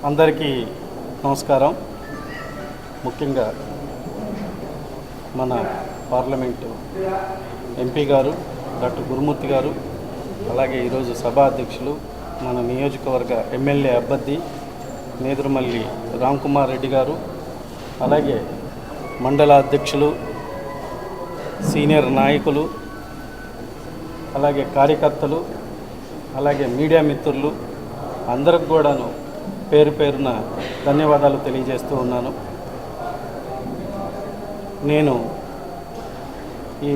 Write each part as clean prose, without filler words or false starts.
అందరికీ నమస్కారం. ముఖ్యంగా మన పార్లమెంటు ఎంపీ గారు డాక్టర్ గురుమూర్తి గారు, అలాగే ఈరోజు సభా అధ్యక్షులు మన నియోజకవర్గ ఎమ్మెల్యే అభ్యర్థి నేదురుమల్లి రామ్కుమార్ రెడ్డి గారు, అలాగే మండల అధ్యక్షులు, సీనియర్ నాయకులు, అలాగే కార్యకర్తలు, అలాగే మీడియా మిత్రులు అందరికి కూడాను పేరు పేరున ధన్యవాదాలు తెలియజేస్తూ ఉన్నాను. నేను ఈ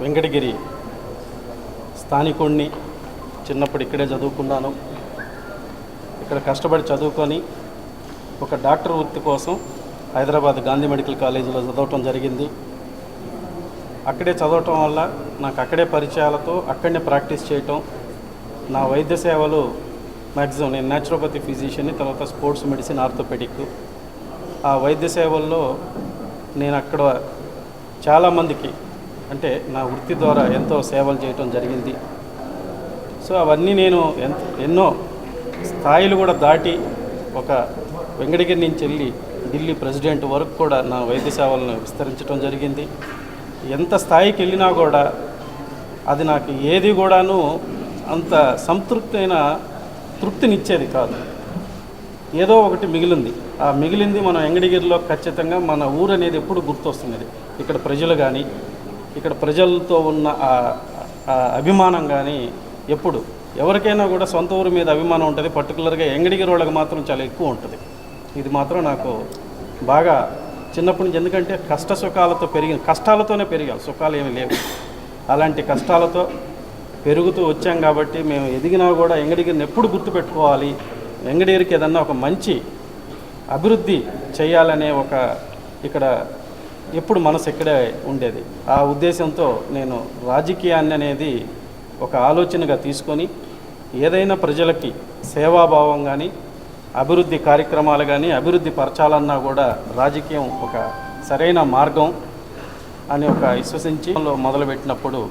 వెంకటగిరి స్థానికుడిని, చిన్నప్పుడు ఇక్కడే చదువుకున్నాను. ఇక్కడ కష్టపడి చదువుకొని ఒక డాక్టర్ వృత్తి కోసం హైదరాబాద్ గాంధీ మెడికల్ కాలేజీలో చదవటం జరిగింది. అక్కడే చదవటం వల్ల నాకు అక్కడే పరిచయాలతో అక్కడనే ప్రాక్టీస్ చేయటం, నా వైద్య సేవలు మ్యాక్సిమం నేను న్యాచురోపతి ఫిజిషియన్ని, తర్వాత స్పోర్ట్స్ మెడిసిన్, ఆర్థోపెడిక్. ఆ వైద్య సేవల్లో నేను అక్కడ చాలామందికి అంటే నా వృత్తి ద్వారా ఎంతో సేవలు చేయటం జరిగింది. సో అవన్నీ నేను ఎన్నో స్థాయిలు కూడా దాటి ఒక వెంకటగిరి నుంచి వెళ్ళి ఢిల్లీ ప్రెసిడెంట్ వరకు కూడా నా వైద్య సేవలను విస్తరించడం జరిగింది. ఎంత స్థాయికి వెళ్ళినా కూడా అది నాకు ఏది కూడాను అంత తృప్తినిచ్చేది కాదు. ఏదో ఒకటి మిగిలింది. ఆ మిగిలింది మనం వెంకటగిరిలో ఖచ్చితంగా మన ఊరు అనేది ఎప్పుడు గుర్తొస్తున్నది. ఇక్కడ ప్రజలు కానీ, ఇక్కడ ప్రజలతో ఉన్న అభిమానం కానీ ఎప్పుడు ఎవరికైనా కూడా సొంత ఊరి మీద అభిమానం ఉంటుంది. పర్టికులర్గా వెంకటగిరి వాళ్ళకి మాత్రం చాలా ఎక్కువ ఉంటుంది. ఇది మాత్రం నాకు బాగా చిన్నప్పటి నుంచి, ఎందుకంటే కష్టాలతోనే పెరిగాం, సుఖాలు ఏమీ లేవు. అలాంటి కష్టాలతో పెరుగుతూ వచ్చాం కాబట్టి మేము ఎదిగినా కూడా వెంకటగిరిని ఎప్పుడు గుర్తుపెట్టుకోవాలి, వెంకటగిరికి ఏదన్నా ఒక మంచి అభివృద్ధి చేయాలనే ఇక్కడ ఎప్పుడు మనసు ఇక్కడే ఉండేది. ఆ ఉద్దేశంతో నేను రాజకీయాన్ని అనేది ఒక ఆలోచనగా తీసుకొని ఏదైనా ప్రజలకి సేవాభావం కానీ, అభివృద్ధి కార్యక్రమాలు కానీ అభివృద్ధి పరచాలన్నా కూడా రాజకీయం ఒక సరైన మార్గం అని విశ్వసించి మొదలుపెట్టినప్పుడు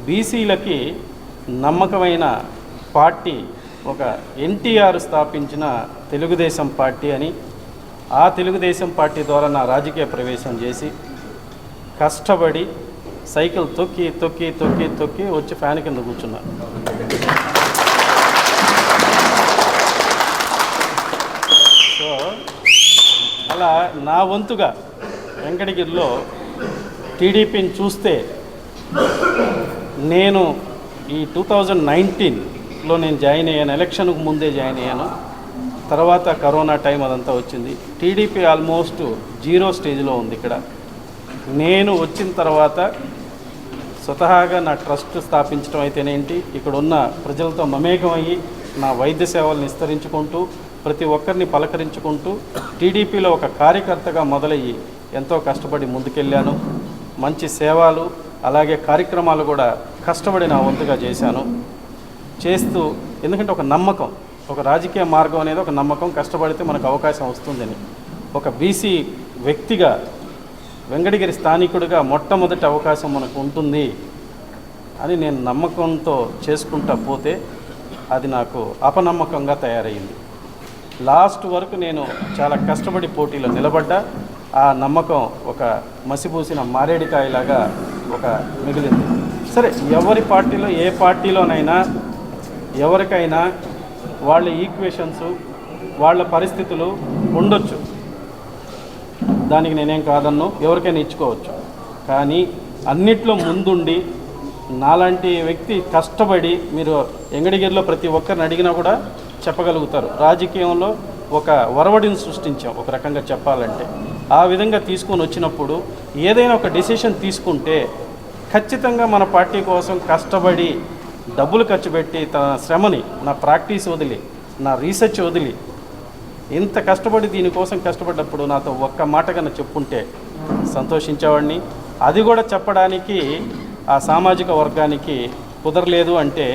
బీసీలకి నమ్మకమైన పార్టీ ఒక ఎన్టీఆర్ స్థాపించిన తెలుగుదేశం పార్టీ అని, ఆ తెలుగుదేశం పార్టీ ద్వారా నా రాజకీయ ప్రవేశం చేసి కష్టపడి సైకిల్ తొక్కి తొక్కి తొక్కి తొక్కి వచ్చి ఫ్యాన్ కింద కూర్చున్నాను. సో అలా నా వంతుగా వెంకటగిరిలో టీడీపీని చూస్తే నేను ఈ 2019లో నేను జాయిన్ అయ్యాను. ఎలక్షన్కు ముందే జాయిన్ అయ్యాను. తర్వాత కరోనా టైం అదంతా వచ్చింది. టీడీపీ ఆల్మోస్ట్ 0 స్టేజ్లో ఉంది. ఇక్కడ నేను వచ్చిన తర్వాత స్వతహాగా నా ట్రస్ట్ స్థాపించడం అయితేనేంటి, ఇక్కడ ఉన్న ప్రజలతో మమేకమయ్యి నా వైద్య సేవలను విస్తరించుకుంటూ ప్రతి ఒక్కరిని పలకరించుకుంటూ టీడీపీలో ఒక కార్యకర్తగా మొదలయ్యి ఎంతో కష్టపడి ముందుకెళ్ళాను. మంచి సేవలు అలాగే కార్యక్రమాలు కూడా కష్టపడి నా వంతుగా చేస్తూ, ఎందుకంటే ఒక నమ్మకం, ఒక రాజకీయ మార్గం అనేది ఒక నమ్మకం, కష్టపడితే మనకు అవకాశం వస్తుందని ఒక బీసీ వ్యక్తిగా వెంకటగిరి స్థానికుడిగా మొట్టమొదటి అవకాశం మనకు ఉంటుంది అని నేను నమ్మకంతో చేసుకుంటా పోతే అది నాకు అపనమ్మకంగా తయారైంది. లాస్ట్ వరకు నేను చాలా కష్టపడి పోటీలో నిలబడ్డా. ఆ నమ్మకం ఒక మసిపూసిన మారేడికాయలాగా మిగిలింది. సరే, ఎవరి పార్టీలో ఏ పార్టీలోనైనా ఎవరికైనా వాళ్ళ ఈక్వేషన్స్, వాళ్ళ పరిస్థితులు ఉండొచ్చు. దానికి నేనేం కాదన్ను, ఎవరికైనా ఇచ్చుకోవచ్చు. కానీ అన్నిట్లో ముందుండి నాలాంటి వ్యక్తి కష్టపడి, మీరు వెంకటగిరిలో ప్రతి ఒక్కరిని అడిగినా కూడా చెప్పగలుగుతారు, రాజకీయంలో ఒక ఒరవడిని సృష్టించాం ఒక రకంగా చెప్పాలంటే. ఆ విధంగా తీసుకొని వచ్చినప్పుడు ఏదైనా ఒక డెసిషన్ తీసుకుంటే ఖచ్చితంగా మన పార్టీ కోసం కష్టపడి డబ్బులు ఖర్చు పెట్టి తన శ్రమని, నా ప్రాక్టీస్ వదిలి, నా రీసెర్చ్ వదిలి ఇంత కష్టపడి దీనికోసం కష్టపడ్డప్పుడు నాతో ఒక్క మాట కన్నా చెప్పుంటే సంతోషించేవాడిని. అది కూడా చెప్పడానికి ఆ సామాజిక వర్గానికి కుదరలేదు అంటే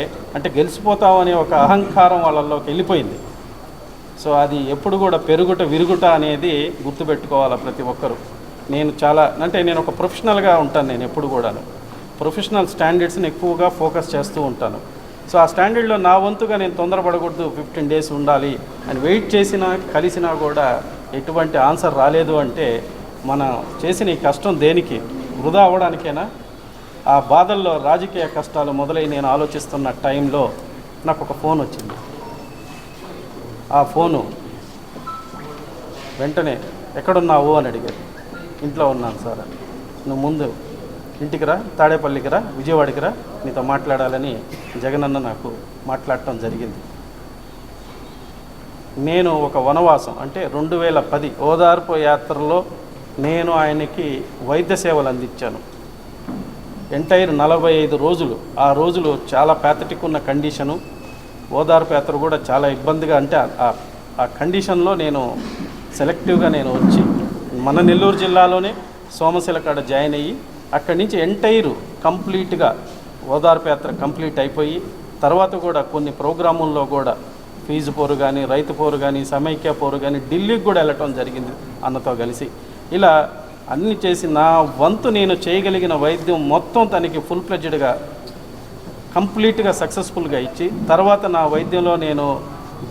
గెలిచిపోతామనే ఒక అహంకారం వాళ్ళలోకి వెళ్ళిపోయింది. సో అది ఎప్పుడు కూడా పెరుగుట విరుగుట అనేది గుర్తుపెట్టుకోవాలి ప్రతి ఒక్కరు. నేను ఒక ప్రొఫెషనల్గా ఉంటాను. నేను ఎప్పుడు కూడాను ప్రొఫెషనల్ స్టాండర్డ్స్ని ఎక్కువగా ఫోకస్ చేస్తూ ఉంటాను. సో ఆ స్టాండర్డ్లో నా వంతుగా నేను తొందరపడకూడదు, 15 days ఉండాలి అని వెయిట్ చేసినా కలిసినా కూడా ఎటువంటి ఆన్సర్ రాలేదు అంటే మనం చేసిన ఈ కష్టం దేనికి, వృధా అవ్వడానికేనా? ఆ బాధల్లో రాజకీయ కష్టాలు మొదలై నేను ఆలోచిస్తున్న టైంలో నాకు ఒక ఫోన్ వచ్చింది. ఆ ఫోను వెంటనే ఎక్కడున్నావు అని అడిగారు. ఇంట్లో ఉన్నాను సార్. నువ్వు ముందు ఇంటికి రా, తాడేపల్లికి రా, విజయవాడకి రా, నీతో మాట్లాడాలని జగనన్న నాకు మాట్లాడటం జరిగింది. నేను ఒక వనవాసం అంటే 2010 ఓదార్పు యాత్రలో నేను ఆయనకి వైద్య సేవలు అందించాను. ఎంటైర్ 45 రోజులు. ఆ రోజులు చాలా ప్యాథటిక్ ఉన్న కండిషను. ఓదార్పు యాత్ర కూడా చాలా ఇబ్బందిగా, అంటే ఆ కండిషన్లో నేను సెలెక్టివ్గా నేను వచ్చి మన నెల్లూరు జిల్లాలోనే సోమశిల కాడ జాయిన్ అయ్యి అక్కడి నుంచి ఎంటైరు కంప్లీట్గా ఓదార్పు యాత్ర కంప్లీట్ అయిపోయి తర్వాత కూడా కొన్ని ప్రోగ్రాముల్లో కూడా ఫీజు పోరు కానీ, రైతు పోరు కానీ, సమైక్య పోరు కానీ ఢిల్లీకి కూడా వెళ్ళటం జరిగింది అన్నతో కలిసి. ఇలా అన్ని చేసి నా వంతు నేను చేయగలిగిన వైద్యం మొత్తం తనకి ఫుల్ ఫ్లెడ్జ్డ్గా కంప్లీట్గా సక్సెస్ఫుల్గా ఇచ్చి తర్వాత నా వైద్యంలో నేను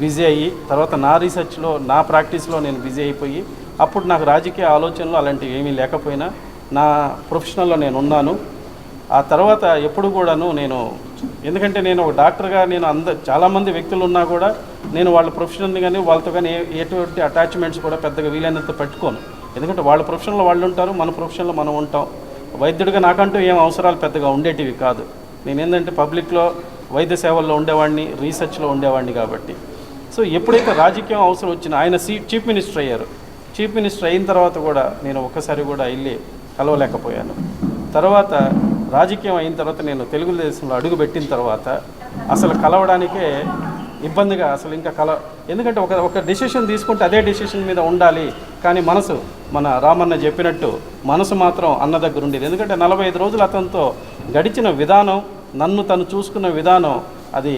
బిజీ అయ్యి తర్వాత నా రీసెర్చ్లో నా ప్రాక్టీస్లో నేను బిజీ అయిపోయి అప్పుడు నాకు రాజకీయ ఆలోచనలు అలాంటివి ఏమీ లేకపోయినా నా ప్రొఫెషనల్లో నేను ఉన్నాను. ఆ తర్వాత ఎప్పుడు కూడాను నేను, ఎందుకంటే నేను ఒక డాక్టర్గా నేను చాలామంది వ్యక్తులు ఉన్నా కూడా నేను వాళ్ళ ప్రొఫెషనల్ని కానీ వాళ్ళతో కానీ ఎటువంటి అటాచ్మెంట్స్ కూడా పెద్దగా వీలైనంత పెట్టుకోను. ఎందుకంటే వాళ్ళ ప్రొఫెషన్లో వాళ్ళు ఉంటారు, మన ప్రొఫెషన్లో మనం ఉంటాం. వైద్యుడిగా నాకంటూ ఏం అవసరాలు పెద్దగా ఉండేటివి కాదు. నేనేంటంటే పబ్లిక్లో వైద్య సేవల్లో ఉండేవాడిని, రీసెర్చ్లో ఉండేవాడిని కాబట్టి. సో ఎప్పుడైతే రాజకీయం అవసరం వచ్చినా ఆయన చీఫ్ మినిస్టర్ అయ్యారు. చీఫ్ మినిస్టర్ అయిన తర్వాత కూడా నేను ఒక్కసారి కూడా వెళ్ళి కలవలేకపోయాను. తర్వాత రాజకీయం అయిన తర్వాత నేను తెలుగుదేశంలో అడుగుపెట్టిన తర్వాత అసలు కలవడానికే ఇబ్బందిగా, అసలు ఇంకా ఎందుకంటే ఒక డెసిషన్ తీసుకుంటే అదే డెసిషన్ మీద ఉండాలి. కానీ మనసు, మన రామన్న చెప్పినట్టు మనసు మాత్రం అన్న దగ్గర ఉండేది. ఎందుకంటే 45 రోజులు అతనితో గడిచిన విధానం, నన్ను తను చూసుకున్న విధానం, అది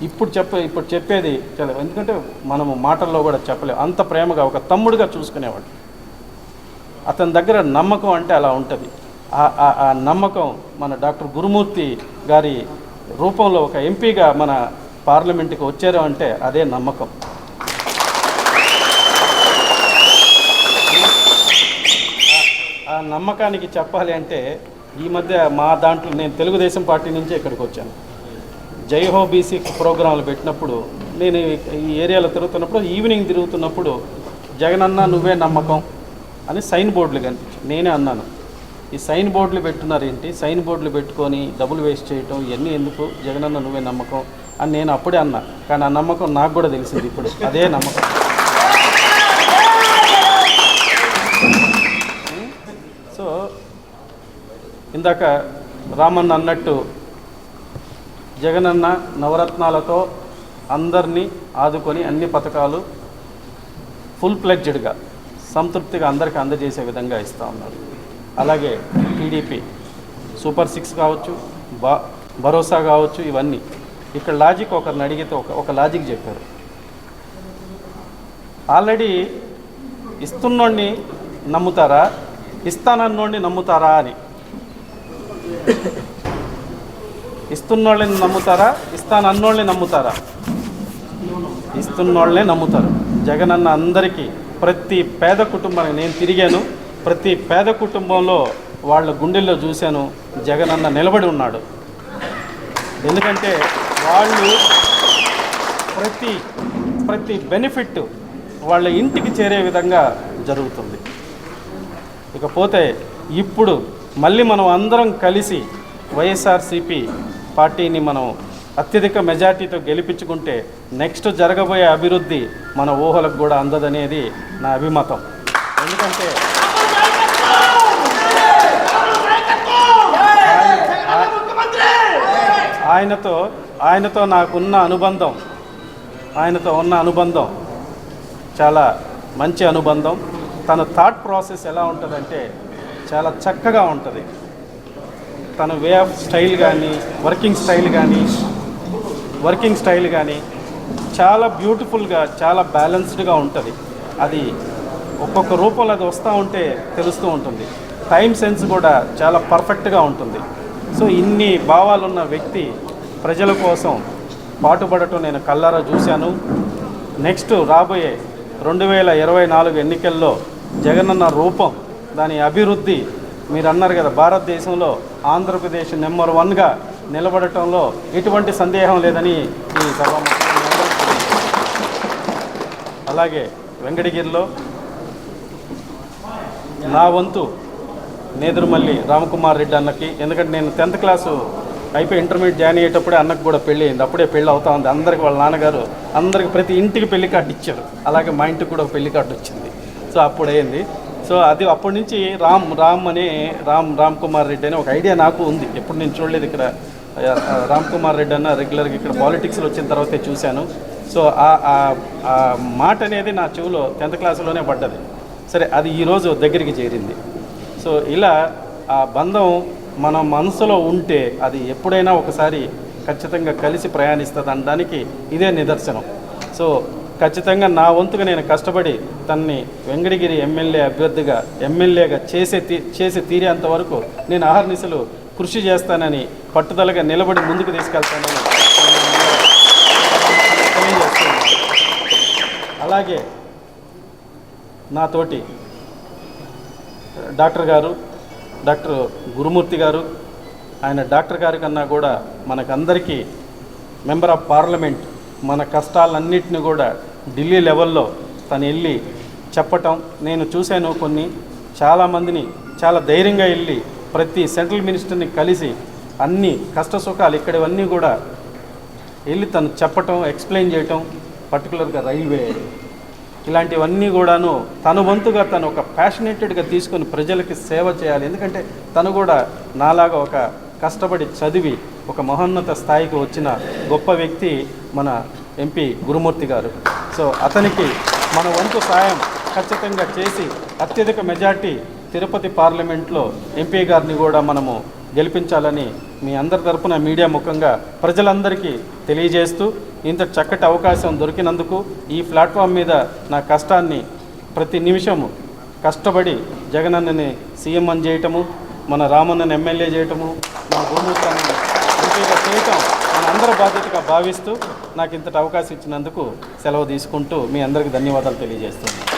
ఇప్పుడు చెప్పేది తెలియదు. ఎందుకంటే మనము మాటల్లో కూడా చెప్పలేము. అంత ప్రేమగా ఒక తమ్ముడుగా చూసుకునేవాడు. అతని దగ్గర నమ్మకం అంటే అలా ఉంటుంది. ఆ నమ్మకం మన డాక్టర్ గురుమూర్తి గారి రూపంలో ఒక ఎంపీగా మన పార్లమెంటుకి వచ్చారు అంటే అదే నమ్మకం. ఆ నమ్మకానికి చెప్పాలి అంటే ఈ మధ్య మా దాంట్లో నేను తెలుగుదేశం పార్టీ నుంచే ఇక్కడికి వచ్చాను. జైహో బీసీ ప్రోగ్రాంలు పెట్టినప్పుడు నేను ఈ ఏరియాలో తిరుగుతున్నప్పుడు, ఈవినింగ్ తిరుగుతున్నప్పుడు జగనన్న నువ్వే నమ్మకం అని సైన్ బోర్డులు కనిపించాయి. నేనే అన్నాను, ఈ సైన్ బోర్డులు పెట్టున్నారు ఏంటి, సైన్ బోర్డులు పెట్టుకొని డబ్బులు వేస్ట్ చేయటం ఇవన్నీ ఎందుకు, జగనన్న నువ్వే నమ్మకం అని నేను అప్పుడే అన్నా. కానీ ఆ నమ్మకం నాకు కూడా తెలిసింది ఇప్పుడు, అదే నమ్మకం. సో ఇందాక రామన్న అన్నట్టు జగనన్న నవరత్నాలతో అందరినీ ఆదుకొని అన్ని పథకాలు ఫుల్ ఫ్లెడ్జ్డ్గా సంతృప్తిగా అందరికీ అందజేసే విధంగా ఇస్తూ ఉన్నారు. అలాగే టీడీపీ సూపర్ 6 కావచ్చు, భరోసా కావచ్చు, ఇవన్నీ ఇక్కడ లాజిక్ ఒకరిని అడిగితే ఒక లాజిక్ చెప్పారు. ఆల్రెడీ ఇస్తున్నోడిని నమ్ముతారా, ఇస్తానన్నోడిని నమ్ముతారా అని. ఇస్తున్నోళ్ళని నమ్ముతారా, ఇస్తానన్నోళ్ళని నమ్ముతారా? ఇస్తున్నోళ్ళనే నమ్ముతారు. జగనన్న అందరికీ, ప్రతి పేద కుటుంబానికి నేను తిరిగాను, ప్రతి పేద కుటుంబంలో వాళ్ళ గుండెల్లో చూశాను జగనన్న నిలబడి ఉన్నాడు. ఎందుకంటే వాళ్ళు ప్రతి బెనిఫిట్ వాళ్ళ ఇంటికి చేరే విధంగా జరుగుతుంది. ఇకపోతే ఇప్పుడు మళ్ళీ మనం అందరం కలిసి వైఎస్ఆర్సీపీ పార్టీని మనం అత్యధిక మెజార్టీతో గెలిపించుకుంటే నెక్స్ట్ జరగబోయే అభివృద్ధి మన ఊహలకు కూడా అందదనేది నా అభిమతం. ఎందుకంటే ఆయనతో నాకున్న అనుబంధం, ఆయనతో ఉన్న అనుబంధం చాలా మంచి అనుబంధం. తన థాట్ ప్రాసెస్ ఎలా ఉంటుందంటే చాలా చక్కగా ఉంటుంది. తన వే ఆఫ్ స్టైల్ కానీ, వర్కింగ్ స్టైల్ కానీ చాలా బ్యూటిఫుల్గా, చాలా బ్యాలెన్స్డ్గా ఉంటుంది. అది ఒక్కొక్క రూపంలో అది వస్తూ ఉంటే తెలుస్తూ ఉంటుంది. టైం సెన్స్ కూడా చాలా పర్ఫెక్ట్గా ఉంటుంది. సో ఇన్ని భావాలున్న వ్యక్తి ప్రజల కోసం పాటుపడటం నేను కళ్ళారా చూశాను. నెక్స్ట్ రాబోయే 2024 ఎన్నికల్లో జగనన్న రూపం, దాని అభివృద్ధి, మీరు అన్నారు కదా భారతదేశంలో ఆంధ్రప్రదేశ్ నెంబర్ 1గా నిలబడటంలో ఎటువంటి సందేహం లేదని ఈ సభాముఖంగా. అలాగే వెంకటగిరిలో నా వంతు నేదురుమల్లి రామకుమార్ రెడ్డి అన్నకి, ఎందుకంటే నేను 10th క్లాసు అయిపోయి ఇంటర్మీడియట్ జాయిన్ అయ్యేటప్పుడే అన్నకు కూడా పెళ్ళి అయింది. అప్పుడే పెళ్ళి అవుతా ఉంది. అందరికి వాళ్ళ నాన్నగారు అందరికి ప్రతి ఇంటికి పెళ్లి కార్డు ఇచ్చారు. అలాగే మా ఇంటికి కూడా ఒక పెళ్లి కార్డు వచ్చింది. సో అప్పుడు అయింది. సో అది అప్పటి నుంచి రామ్ కుమార్ రెడ్డి అని ఒక ఐడియా నాకు ఉంది. ఎప్పుడు నేను చూడలేదు. ఇక్కడ రామ్ కుమార్ రెడ్డి అన్న రెగ్యులర్గా ఇక్కడ పాలిటిక్స్లో వచ్చిన తర్వాతే చూశాను. సో ఆ మాట అనేది నా చెవిలో 10th క్లాసులోనే పడ్డది. సరే, అది ఈరోజు దగ్గరికి చేరింది. సో ఇలా ఆ బంధం మన మనసులో ఉంటే అది ఎప్పుడైనా ఒకసారి ఖచ్చితంగా కలిసి ప్రయాణిస్తుంది అనడానికి ఇదే నిదర్శనం. సో ఖచ్చితంగా నా వంతుగా నేను కష్టపడి తనని వెంకటగిరి ఎమ్మెల్యే అభ్యర్థిగా ఎమ్మెల్యేగా చేసి తీరేంత వరకు నేను అహర్నిశలు కృషి చేస్తానని, పట్టుదలగా నిలబడి ముందుకు తీసుకెళ్తానని తెలియజేస్తున్నాను. అలాగే నాతోటి డాక్టర్ గురుమూర్తి గారు, ఆయన డాక్టర్ గారి కన్నా కూడా మనకందరికీ మెంబర్ ఆఫ్ పార్లమెంట్, మన కష్టాలన్నింటినీ కూడా ఢిల్లీ లెవెల్లో తను వెళ్ళి చెప్పటం నేను చూశాను. చాలామందిని చాలా ధైర్యంగా వెళ్ళి ప్రతి సెంట్రల్ మినిస్టర్ని కలిసి అన్ని కష్ట సుఖాలు ఇక్కడివన్నీ కూడా వెళ్ళి తను చెప్పటం, ఎక్స్ప్లెయిన్ చేయటం, పర్టికులర్గా రైల్వే ఇలాంటివన్నీ కూడాను తన వంతుగా తను ఒక ప్యాషనేటెడ్గా తీసుకొని ప్రజలకి సేవ చేయాలి. ఎందుకంటే తను కూడా నాలాగా ఒక కష్టపడి చదివి ఒక మహోన్నత స్థాయికి వచ్చిన గొప్ప వ్యక్తి మన ఎంపీ గురుమూర్తి గారు. సో అతనికి మన వంతు సాయం ఖచ్చితంగా చేసి అత్యధిక మెజార్టీ తిరుపతి పార్లమెంట్లో ఎంపీ గారిని కూడా మనము గెలిపించాలని మీ అందరి తరపున మీడియా ముఖంగా ప్రజలందరికీ తెలియజేస్తూ, ఇంత చక్కటి అవకాశం దొరికినందుకు ఈ ప్లాట్ఫామ్ మీద నా కష్టాన్ని ప్రతి నిమిషము కష్టపడి జగనన్నని సీఎం అని చేయటము, మన రామన్నని ఎమ్మెల్యే చేయటము, మన గురుమూర్తిని ఎంపీగా చేయటం మన అందరి బాధ్యతగా భావిస్తూ నాకు ఇంతటి అవకాశం ఇచ్చినందుకు సెలవు తీసుకుంటూ మీ అందరికీ ధన్యవాదాలు తెలియజేస్తున్నాను.